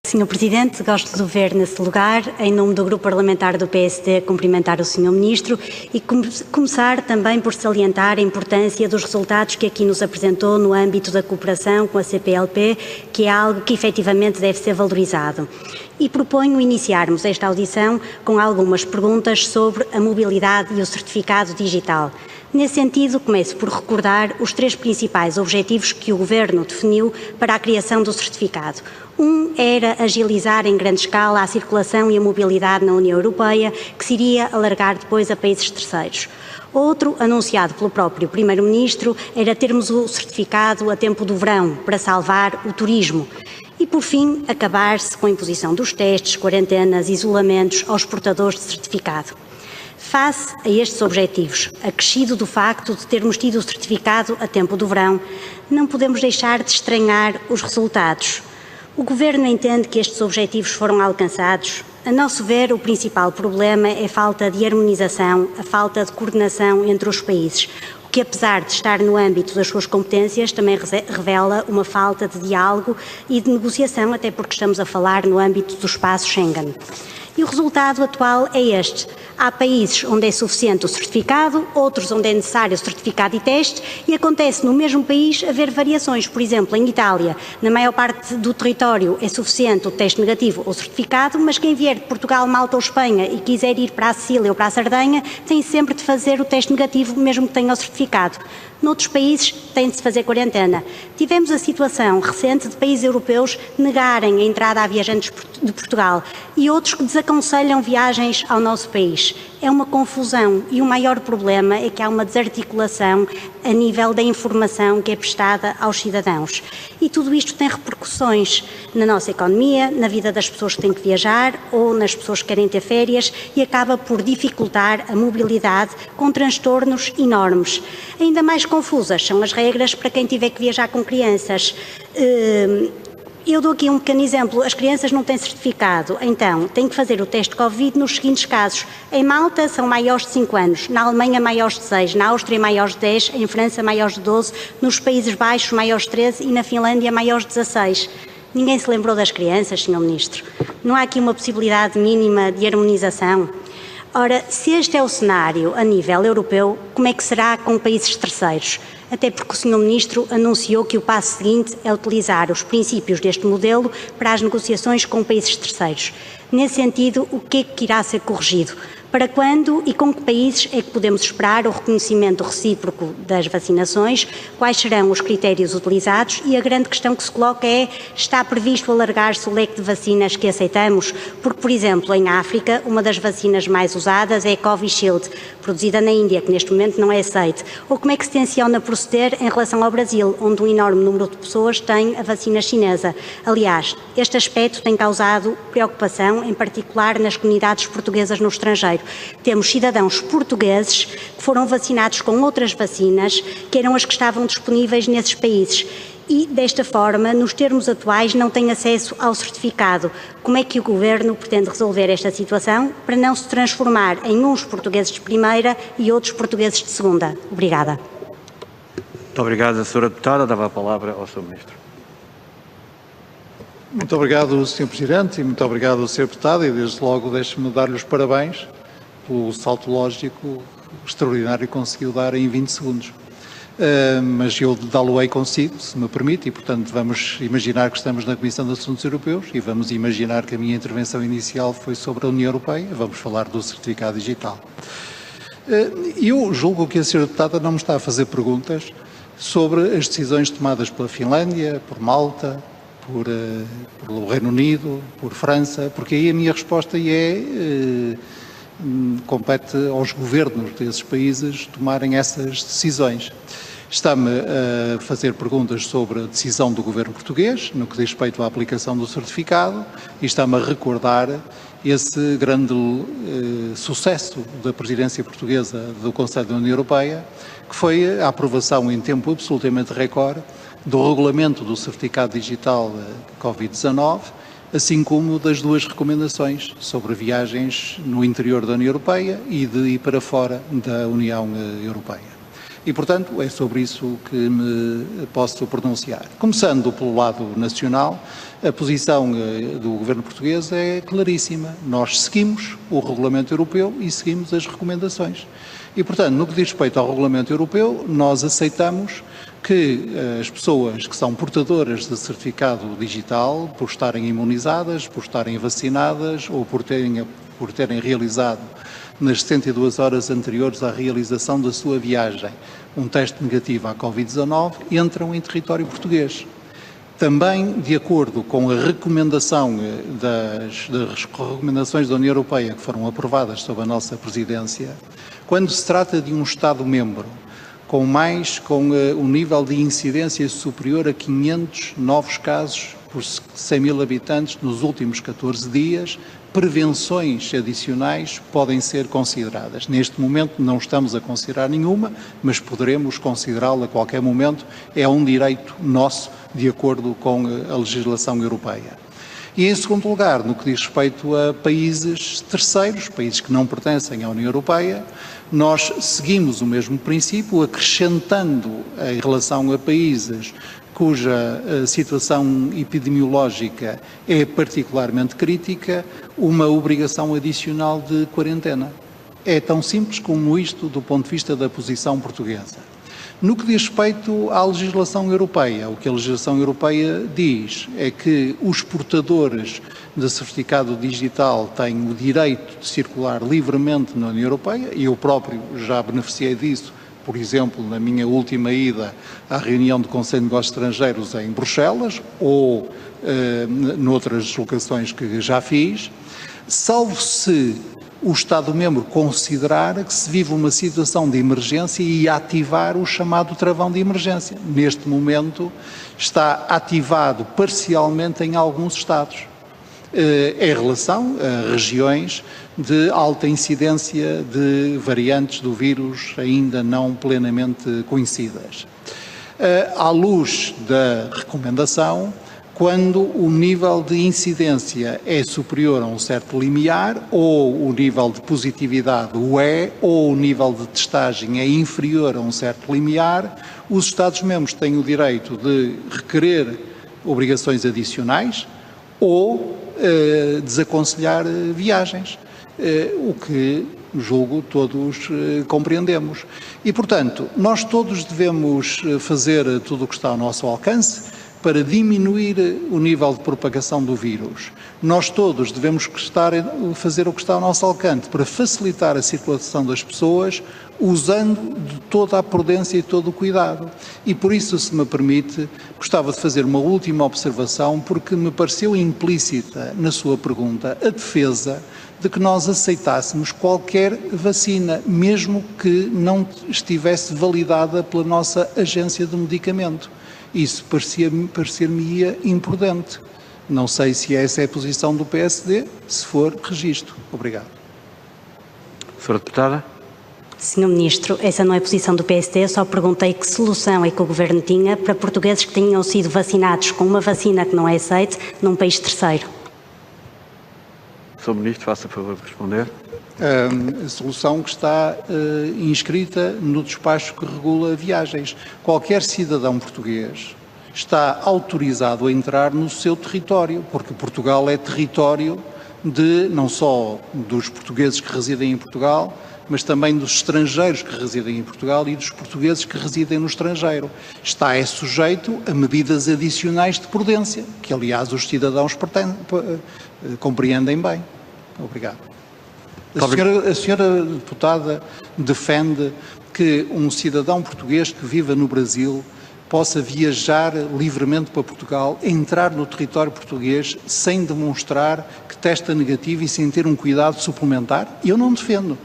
Sr. Presidente, gosto de o ver nesse lugar, em nome do Grupo Parlamentar do PSD, cumprimentar o Sr. Ministro e começar também por salientar a importância dos resultados que aqui nos apresentou no âmbito da cooperação com a CPLP, que é algo que efetivamente deve ser valorizado. E proponho iniciarmos esta audição com algumas perguntas sobre a mobilidade e o certificado digital. Nesse sentido, começo por recordar os três principais objetivos que o Governo definiu para a criação do certificado. Um era agilizar em grande escala a circulação e a mobilidade na União Europeia, que se iria alargar depois a países terceiros. Outro, anunciado pelo próprio Primeiro-Ministro, era termos o certificado a tempo do verão, para salvar o turismo. E, por fim, acabar-se com a imposição dos testes, quarentenas, isolamentos aos portadores de certificado. Face a estes objetivos, acrescido do facto de termos tido o certificado a tempo do verão, não podemos deixar de estranhar os resultados. O Governo entende que estes objetivos foram alcançados? A nosso ver, o principal problema é a falta de harmonização, a falta de coordenação entre os países, o que, apesar de estar no âmbito das suas competências, também revela uma falta de diálogo e de negociação, até porque estamos a falar no âmbito do espaço Schengen. E o resultado atual é este. Há países onde é suficiente o certificado, outros onde é necessário o certificado e teste, e acontece no mesmo país haver variações. Por exemplo, em Itália, na maior parte do território é suficiente o teste negativo ou certificado, mas quem vier de Portugal, Malta ou Espanha e quiser ir para a Sicília ou para a Sardenha, tem sempre de fazer o teste negativo, mesmo que tenha o certificado. Noutros países tem de se fazer quarentena. Tivemos a situação recente de países europeus negarem a entrada a viajantes de Portugal e outros que desaconselham viagens ao nosso país. É uma confusão e o maior problema é que há uma desarticulação a nível da informação que é prestada aos cidadãos. E tudo isto tem repercussões na nossa economia, na vida das pessoas que têm que viajar ou nas pessoas que querem ter férias e acaba por dificultar a mobilidade com transtornos enormes. Ainda mais confusas são as regras para quem tiver que viajar com crianças. Eu dou aqui um pequeno exemplo. As crianças não têm certificado, então têm que fazer o teste Covid nos seguintes casos. Em Malta são maiores de 5 anos, na Alemanha maiores de 6, na Áustria maiores de 10, em França maiores de 12, nos Países Baixos maiores de 13 e na Finlândia maiores de 16. Ninguém se lembrou das crianças, Sr. Ministro? Não há aqui uma possibilidade mínima de harmonização? Ora, se este é o cenário a nível europeu, como é que será com países terceiros? Até porque o Sr. Ministro anunciou que o passo seguinte é utilizar os princípios deste modelo para as negociações com países terceiros. Nesse sentido, o que é que irá ser corrigido? Para quando e com que países é que podemos esperar o reconhecimento recíproco das vacinações? Quais serão os critérios utilizados? E a grande questão que se coloca é, está previsto alargar-se o leque de vacinas que aceitamos? Porque, por exemplo, em África, uma das vacinas mais usadas é a Covishield, produzida na Índia, que neste momento não é aceite. Ou como é que se tenciona proceder em relação ao Brasil, onde um enorme número de pessoas tem a vacina chinesa? Aliás, este aspecto tem causado preocupação, em particular nas comunidades portuguesas no estrangeiro. Temos cidadãos portugueses que foram vacinados com outras vacinas, que eram as que estavam disponíveis nesses países. E, desta forma, nos termos atuais, não têm acesso ao certificado. Como é que o Governo pretende resolver esta situação para não se transformar em uns portugueses de primeira e outros portugueses de segunda? Obrigada. Muito obrigado, Sra. Deputada. Dava a palavra ao Sr. Ministro. Muito obrigado, Sr. Presidente, e muito obrigado, Sr. Deputado, e desde logo deixe-me dar-lhe os parabéns pelo salto lógico extraordinário que conseguiu dar em 20 segundos. Mas eu dá-lo-ei consigo, se me permite, e portanto vamos imaginar que estamos na Comissão de Assuntos Europeus e vamos imaginar que a minha intervenção inicial foi sobre a União Europeia, vamos falar do certificado digital. Eu julgo que a Sra. Deputada não me está a fazer perguntas sobre as decisões tomadas pela Finlândia, por Malta, pelo Reino Unido, por França, porque aí a minha resposta compete aos governos desses países tomarem essas decisões. Está-me a fazer perguntas sobre a decisão do governo português, no que diz respeito à aplicação do certificado, e está-me a recordar esse grande sucesso da presidência portuguesa do Conselho da União Europeia, que foi a aprovação em tempo absolutamente recorde do regulamento do certificado digital Covid-19, assim como das duas recomendações sobre viagens no interior da União Europeia e de ir para fora da União Europeia. E, portanto, é sobre isso que me posso pronunciar. Começando pelo lado nacional, a posição do Governo português é claríssima. Nós seguimos o Regulamento Europeu e seguimos as recomendações. E, portanto, no que diz respeito ao Regulamento Europeu, nós aceitamos que as pessoas que são portadoras de certificado digital, por estarem imunizadas, por estarem vacinadas ou por terem realizado nas 72 horas anteriores à realização da sua viagem um teste negativo à Covid-19, entram em território português. Também, de acordo com a recomendação das recomendações da União Europeia que foram aprovadas sob a nossa presidência, quando se trata de um Estado-membro com um nível de incidência superior a 500 novos casos por 100 mil habitantes nos últimos 14 dias, prevenções adicionais podem ser consideradas. Neste momento não estamos a considerar nenhuma, mas poderemos considerá-la a qualquer momento. É um direito nosso, de acordo com a legislação europeia. E, em segundo lugar, no que diz respeito a países terceiros, países que não pertencem à União Europeia, nós seguimos o mesmo princípio, acrescentando em relação a países cuja situação epidemiológica é particularmente crítica, uma obrigação adicional de quarentena. É tão simples como isto do ponto de vista da posição portuguesa. No que diz respeito à legislação europeia, o que a legislação europeia diz é que os portadores de certificado digital têm o direito de circular livremente na União Europeia, e eu próprio já beneficiei disso, por exemplo, na minha última ida à reunião do Conselho de Negócios Estrangeiros em Bruxelas, ou noutras deslocações que já fiz, salvo se o Estado-membro considerar que se vive uma situação de emergência e ativar o chamado travão de emergência. Neste momento está ativado parcialmente em alguns Estados, em relação a regiões de alta incidência de variantes do vírus ainda não plenamente conhecidas. À luz da recomendação, quando o nível de incidência é superior a um certo limiar, ou o nível de positividade o é, ou o nível de testagem é inferior a um certo limiar, os Estados-membros têm o direito de requerer obrigações adicionais ou desaconselhar viagens, o que, julgo, todos compreendemos. E, portanto, nós todos devemos fazer tudo o que está ao nosso alcance para diminuir o nível de propagação do vírus. Nós todos devemos fazer o que está ao nosso alcance para facilitar a circulação das pessoas, usando de toda a prudência e todo o cuidado. E por isso, se me permite, gostava de fazer uma última observação, porque me pareceu implícita na sua pergunta a defesa de que nós aceitássemos qualquer vacina, mesmo que não estivesse validada pela nossa agência de medicamento. Isso parecer-me-ia imprudente. Não sei se essa é a posição do PSD, se for, registro. Obrigado. Senhora Deputada. Senhor Ministro, essa não é a posição do PSD, só perguntei que solução é que o Governo tinha para portugueses que tenham sido vacinados com uma vacina que não é aceite num país terceiro. Senhor Ministro, faça favor de responder. A solução que está inscrita no despacho que regula viagens. Qualquer cidadão português está autorizado a entrar no seu território, porque Portugal é território não só dos portugueses que residem em Portugal, mas também dos estrangeiros que residem em Portugal e dos portugueses que residem no estrangeiro. Está sujeito a medidas adicionais de prudência, que aliás os cidadãos compreendem bem. Obrigado. A senhora deputada defende que um cidadão português que viva no Brasil possa viajar livremente para Portugal, entrar no território português sem demonstrar que testa negativo e sem ter um cuidado suplementar? Eu não defendo.